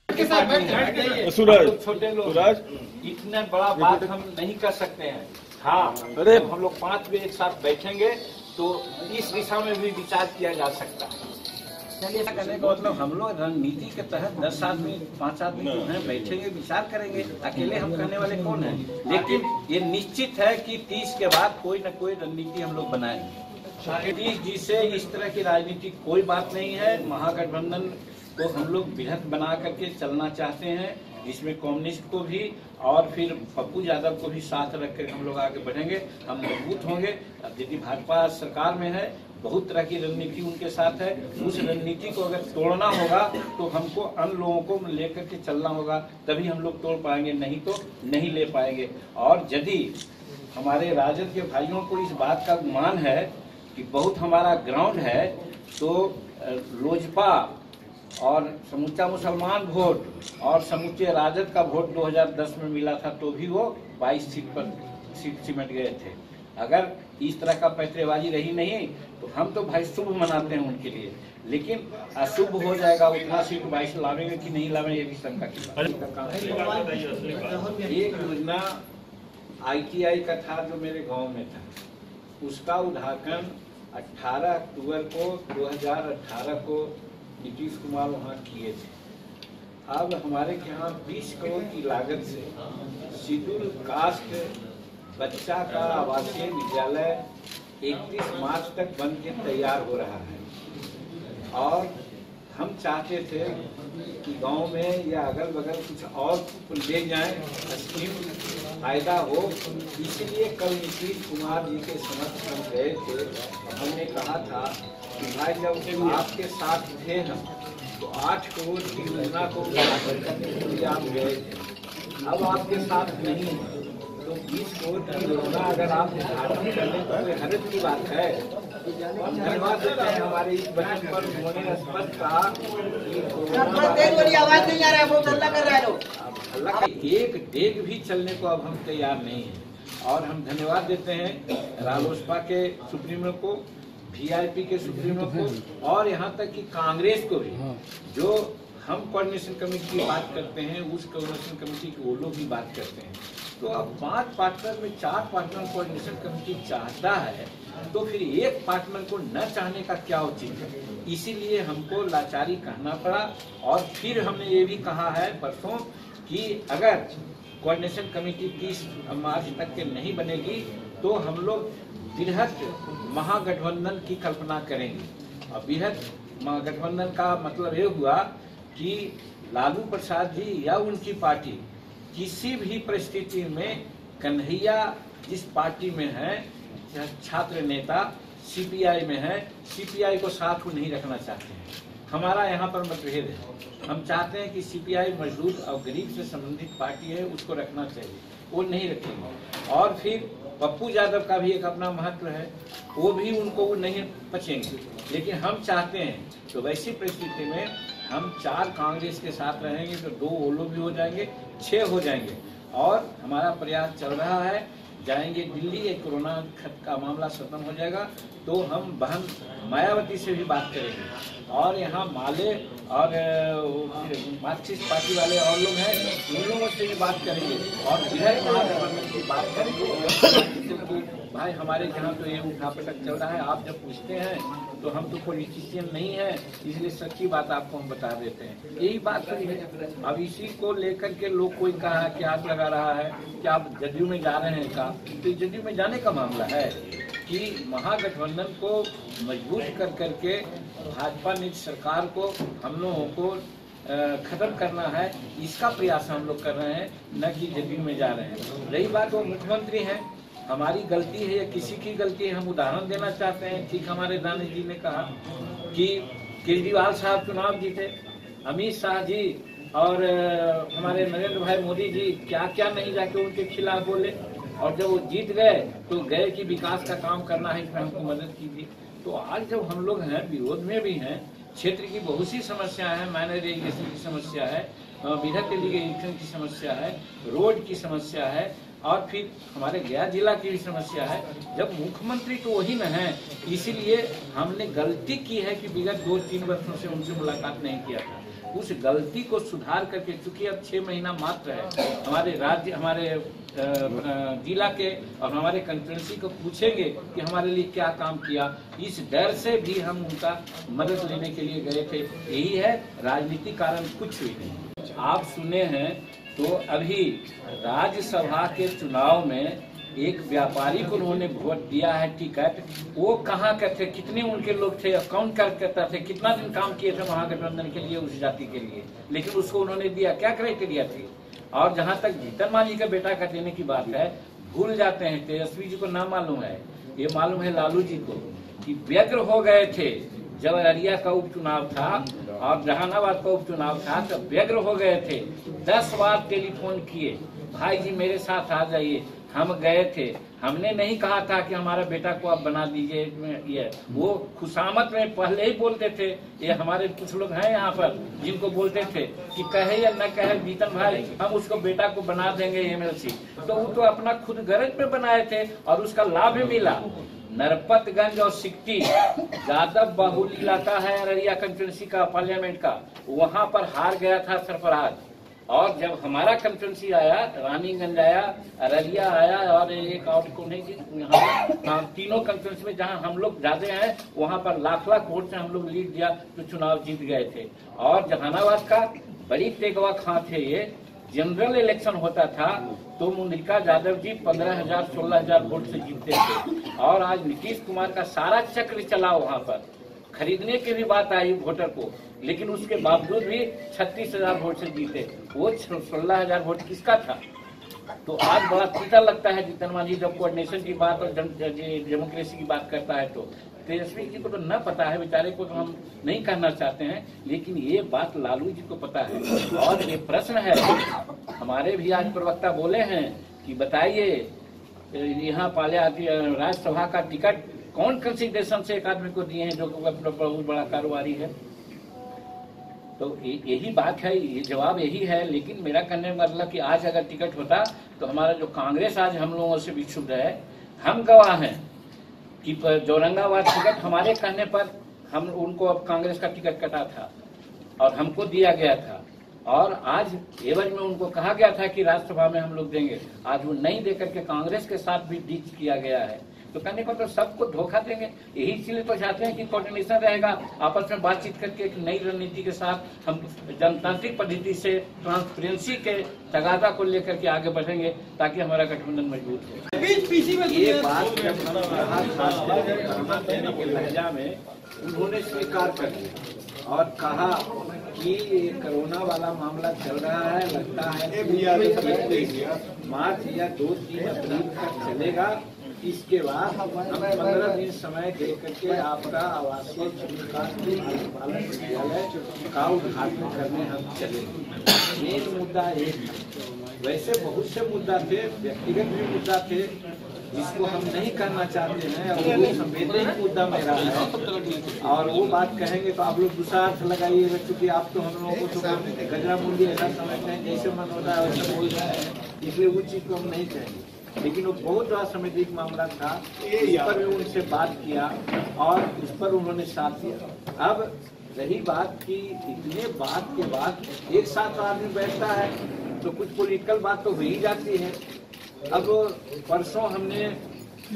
सूरज छोटे लोग इतना बड़ा बात हम नहीं कर सकते हैं। हाँ, अरे हम लोग 5 बजे एक साथ बैठेंगे तो इस दिशा में भी विचार किया जा सकता है। चलिए, ऐसा करने का मतलब हम लोग रणनीति के तहत 10 आदमी 5 आदमी जो हैं बैठेंगे, विचार करेंगे। अकेले हम करने वाले कौन हैं? लेकिन ये निश्चित है कि 30 के बाद कोई न कोई रणनीति हम लोग बनाएंगे। 30 जी से इस तरह की राजनीति कोई बात नहीं है। महागठबंधन को हम लोग बृहत बना करके चलना चाहते हैं, जिसमें कम्युनिस्ट को भी और फिर पप्पू यादव को भी साथ रख कर हम लोग आगे बढ़ेंगे। हम मजबूत होंगे। अब यदि भाजपा सरकार में है, बहुत तरह की रणनीति उनके साथ है। उस रणनीति को अगर तोड़ना होगा तो हमको अन्य लोगों को लेकर के चलना होगा, तभी हम लोग तोड़ पाएंगे, नहीं तो नहीं ले पाएंगे। और यदि हमारे राजद के भाइयों को इस बात का गुमान है कि बहुत हमारा ग्राउंड है, तो लोजपा और समूचा मुसलमान वोट और समूचे राजद का वोट 2010 में मिला था, तो भी वो 22 सीट सिमट गए थे। अगर इस तरह का पैतरेबाजी रही नहीं तो हम तो भाई शुभ मनाते हैं उनके लिए, लेकिन अशुभ हो जाएगा। उतना सीट 22 लावेंगे कि नहीं लावेंगे, ये भी शंका की बात है। एक योजना ITI का था जो मेरे गांव में था, उसका उद्घाटन 18 अक्टूबर को 2018 को नीतीश कुमार वहाँ किए थे। अब हमारे यहाँ 20 करोड़ की लागत से शेड्यूल कास्ट बच्चा का आवासीय विद्यालय 31 मार्च तक बन के तैयार हो रहा है। और हम चाहते थे कि गांव में या अगल बगल कुछ और ले जाएं, स्कीम फायदा हो। इसलिए कल नीतीश कुमार जी के समर्थन में गए थे। हमने कहा था कि भाई जब आपके साथ थे हम, तो 8 करोड़ की योजना को करने के लिए आप गए थे। अब आपके साथ नहीं है तो 20 करोड़ की योजना अगर आप उद्घाटन करने तो कोई हर्ज की बात है। धन्यवाद देते हैं हमारे इस बजट पर उन्होंने स्पष्ट कहा कि आवाज नहीं आ रहा है, बहुत हल्ला कर रहा है लोग। एक डेग भी चलने को अब हम तैयार नहीं है। और हम धन्यवाद देते हैं रालोसपा के सुप्रीमो को, VIP के सुप्रीमो को, और यहाँ तक कि कांग्रेस को भी। जो हम कोऑर्डिनेशन कमेटी की बात करते हैं, उस कोऑर्डिनेशन कमेटी की वो लोग भी बात करते हैं। तो अब 5 पार्टनर में 4 पार्टनर कोऑर्डिनेशन कमेटी चाहता है, तो फिर एक पार्टनर को न चाहने का क्या उचित है? इसीलिए हमको लाचारी कहना पड़ा। और फिर हमने ये भी कहा है परसों कि अगर कोऑर्डिनेशन कमेटी 30 मार्च तक के नहीं बनेगी तो हम लोग बृहत महागठबंधन की कल्पना करेंगे। और बृहत महागठबंधन का मतलब ये हुआ कि लालू प्रसाद जी या उनकी पार्टी किसी भी परिस्थिति में कन्हैया जिस पार्टी में है, छात्र नेता CPI में है, CPI को साथ को नहीं रखना चाहते हैं। हमारा यहाँ पर मतभेद है। हम चाहते हैं कि CPI मजदूर और गरीब से संबंधित पार्टी है, उसको रखना चाहिए, वो नहीं रखेंगे। और फिर पप्पू यादव का भी एक अपना महत्व है, वो भी उनको नहीं पचेंगे। लेकिन हम चाहते हैं तो वैसी परिस्थिति में हम 4 कांग्रेस के साथ रहेंगे तो 2 वो लोग भी हो जाएंगे, 6 हो जाएंगे। और हमारा प्रयास चल रहा है, जाएंगे दिल्ली, एक कोरोना का मामला खत्म हो जाएगा तो हम बहन मायावती से भी बात करेंगे। और यहाँ माले और मार्क्सिस्ट पार्टी वाले और लोग हैं, उन लोगों से भी बात करेंगे और बृहत महागठबंधन की बात करेंगे। भाई हमारे यहाँ तो ये उठापटक चल रहा है, आप जब पूछते हैं तो हम तो पॉलिटिशियन नहीं है, इसलिए सच्ची बात आपको हम बता देते हैं। यही बात है। अब इसी को लेकर के लोग कोई कहा कि आग लगा रहा है कि आप जदयू में जा रहे हैं का, तो जदयू में जाने का मामला है कि महागठबंधन को मजबूत कर करके भाजपा नीति सरकार को हम लोगों को खत्म करना है, इसका प्रयास हम लोग कर रहे हैं, न कि जदयू में जा रहे हैं। रही बात वो मुख्यमंत्री है, हमारी गलती है या किसी की गलती है, हम उदाहरण देना चाहते हैं। ठीक, हमारे दानी जी ने कहा कि केजरीवाल साहब चुनाव जीते, अमित शाह जी और हमारे नरेंद्र भाई मोदी जी क्या क्या नहीं जाके उनके खिलाफ बोले, और जब वो जीत गए तो गए कि विकास का काम करना है, इसमें हमको मदद कीजिए। तो आज जब हम लोग हैं, विरोध में भी हैं, क्षेत्र की बहुत सी समस्या है, माइनर इरिगेशन की समस्या है, बृहत इरिगेशन की समस्या है, रोड की समस्या है, और फिर हमारे गया जिला की भी समस्या है। जब मुख्यमंत्री तो वही न है, इसीलिए हमने गलती की है कि विगत 2-3 वर्षों से उनसे मुलाकात नहीं किया था। उस गलती को सुधार करके, चूंकि अब 6 महीना मात्र है, हमारे राज्य, हमारे जिला के और हमारे कंस्टिट्यूंसी को पूछेंगे कि हमारे लिए क्या काम किया, इस डर से भी हम उनका मदद लेने के लिए गए थे। यही है, राजनीति कारण कुछ भी नहीं। आप सुने हैं तो अभी राज्यसभा के चुनाव में एक व्यापारी को उन्होंने वोट दिया है टिकट, वो कहाँ के थे, कितने उनके लोग थे, कौन करता थे, कितना दिन काम किए थे महागठबंधन के लिए, उस जाति के लिए, लेकिन उसको उन्होंने दिया। क्या क्राइटेरिया थी? और जहाँ तक जीतन मांझी का बेटा का देने की बात है, भूल जाते हैं, तेजस्वी जी को ना मालूम है, ये मालूम है लालू जी को, कि व्यग्र हो गए थे जब अररिया का उपचुनाव था और जहानाबाद का उपचुनाव था, तो व्यग्र हो गए थे। 10 बार टेलीफोन किए, भाई जी मेरे साथ आ जाइए। हम गए थे, हमने नहीं कहा था कि हमारा बेटा को आप बना दीजिए, ये वो खुशामत में पहले ही बोलते थे। ये हमारे कुछ लोग हैं यहाँ पर जिनको बोलते थे कि कहे या न कहे जीतन भाई, हम उसको बेटा को बना देंगे एमएलसी। तो वो तो अपना खुद गरज पे बनाए थे और उसका लाभ भी मिला। नरपतगंज और सिकटी यादव बहुल इलाका है अररिया कंस्टिट्यूंसी का, पार्लियामेंट का, वहाँ पर हार गया था सरफराज। और जब हमारा कंस्टिट्यूंसी आया, रानीगंज आया, अररिया आया और एक और कौन है, तीनों कंस्टिट्यूंसी में जहां हम लोग ज्यादा हैं, वहां पर लाख वोट से हम लोग लीड दिया तो चुनाव जीत गए थे। और जहानाबाद का बड़ी तेगवा खां थे, ये जनरल इलेक्शन होता था तो मुनिका यादव जी 15,000-16,000 वोट से जीतते थे। और आज नीतीश कुमार का सारा चक्र चला, वहां पर खरीदने की भी बात आई वोटर को, लेकिन उसके बावजूद भी 36,000 वोट से जीते। वो 16,000 वोट किसका था? तो आज बड़ा तीता लगता है जीतन मांझी जब कोऑर्डिनेशन की बात और डेमोक्रेसी की बात करता है। तो तेजस्वी जी को तो न पता है, बेचारे को तो हम नहीं कहना चाहते हैं, लेकिन ये बात लालू जी को पता है। और ये प्रश्न है, हमारे भी आज प्रवक्ता बोले हैं कि बताइए यहाँ राज्यसभा का टिकट कौन कंसिडरेशन से एक आदमी को दिए हैं जो बहुत बड़ा कारोबारी है? तो यही बात है, ये जवाब यही है। लेकिन मेरा कहने का मतलब कि आज अगर टिकट होता तो हमारा जो कांग्रेस आज हम लोगों से विक्षुब्ध है, हम गवाह हैं कि औरंगाबाद टिकट हमारे कहने पर हम उनको अब कांग्रेस का टिकट कटा था और हमको दिया गया था। और आज एवज में उनको कहा गया था कि राज्यसभा में हम लोग देंगे, आज वो नहीं देकर के कांग्रेस के साथ भी डील किया गया है। तो कहने को तो सबको धोखा देंगे, यही इसलिए तो चाहते हैं कि कोऑर्डिनेशन रहेगा, आपस में बातचीत करके एक नई रणनीति के साथ हम जनतांत्रिक पद्धति से ट्रांसपेरेंसी के तगादा को लेकर के आगे बढ़ेंगे ताकि हमारा गठबंधन मजबूत हो। ये बात जब कोरोना देने के लहजा में उन्होंने स्वीकार कर लिया और कहा कि ये कोरोना वाला मामला चल रहा है, लगता है मार्च या 2-3 अप्रैल तक चलेगा। इसके बाद हम 15 दिन समय दे करके आपका आवासीय पालन विद्यालय का उद्घाटन करने हम चलेंगे। मेन मुद्दा एक, वैसे बहुत से मुद्दा थे, व्यक्तिगत भी मुद्दा थे जिसको हम नहीं करना चाहते हैं, और वो संवैधानिक मुद्दा मेरा है। और वो बात कहेंगे तो आप लोग दूसरा अर्थ लगाइएगा, क्योंकि आप तो हम लोगों को तो गजरा मुंडी ऐसा समझते हैं, जैसे मन होता है वैसे बोल रहे हैं, इसलिए वो चीज को हम नहीं कहेंगे। लेकिन वो बहुत बड़ा संवैधानिक मामला था, इस पर भी उनसे बात किया और उस पर उन्होंने साथ दिया। अब रही बात कि इतने बात के बाद एक साथ आदमी बैठता है तो कुछ पॉलिटिकल बात तो हो ही जाती है। अब परसों हमने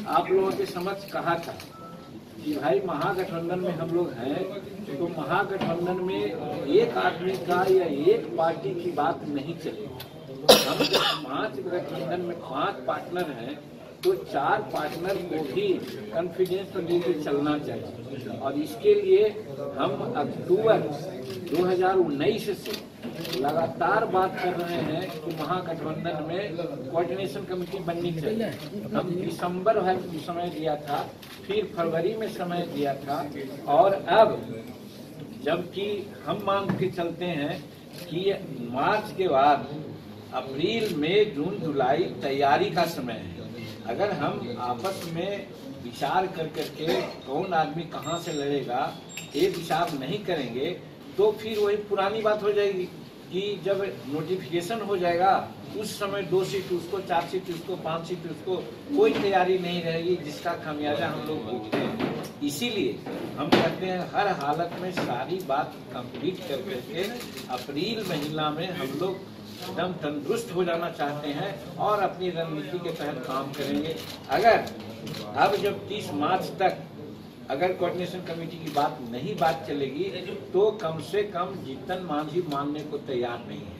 आप लोगों के समक्ष कहा था कि भाई महागठबंधन में हम लोग हैं, तो महागठबंधन में एक आदमी का या एक पार्टी की बात नहीं चलेगी। हम 5 गठबंधन में 5 पार्टनर हैं, तो 4 पार्टनर को भी कॉन्फिडेंस पर लेकर चलना चाहिए। और इसके लिए हम अक्टूबर 2019 से लगातार बात कर रहे हैं कि महागठबंधन में कोऑर्डिनेशन कमेटी बननी चाहिए। हम दिसंबर में समय दिया था, फिर फरवरी में समय दिया था, और अब जबकि हम मान के चलते हैं कि मार्च के बाद अप्रैल, मई, जून, जुलाई तैयारी का समय है। अगर हम आपस में विचार कर करके कौन आदमी कहाँ से लड़ेगा एक हिसाब नहीं करेंगे तो फिर वही पुरानी बात हो जाएगी। कि जब नोटिफिकेशन हो जाएगा उस समय 2 सीट उसको, 4 सीट उसको, 5 सीट उसको, कोई तैयारी नहीं रहेगी, जिसका खामियाजा हम लोग भुगते हैं। इसीलिए हम कहते हैं हर हालत में सारी बात कंप्लीट करके अप्रैल महीना में हम लोग एकदम तंदुरुस्त हो जाना चाहते हैं और अपनी रणनीति के तहत काम करेंगे। अगर अब जब 30 मार्च तक अगर कोऑर्डिनेशन कमेटी की बात चलेगी तो कम से कम जीतन मांझी मानने को तैयार नहीं है।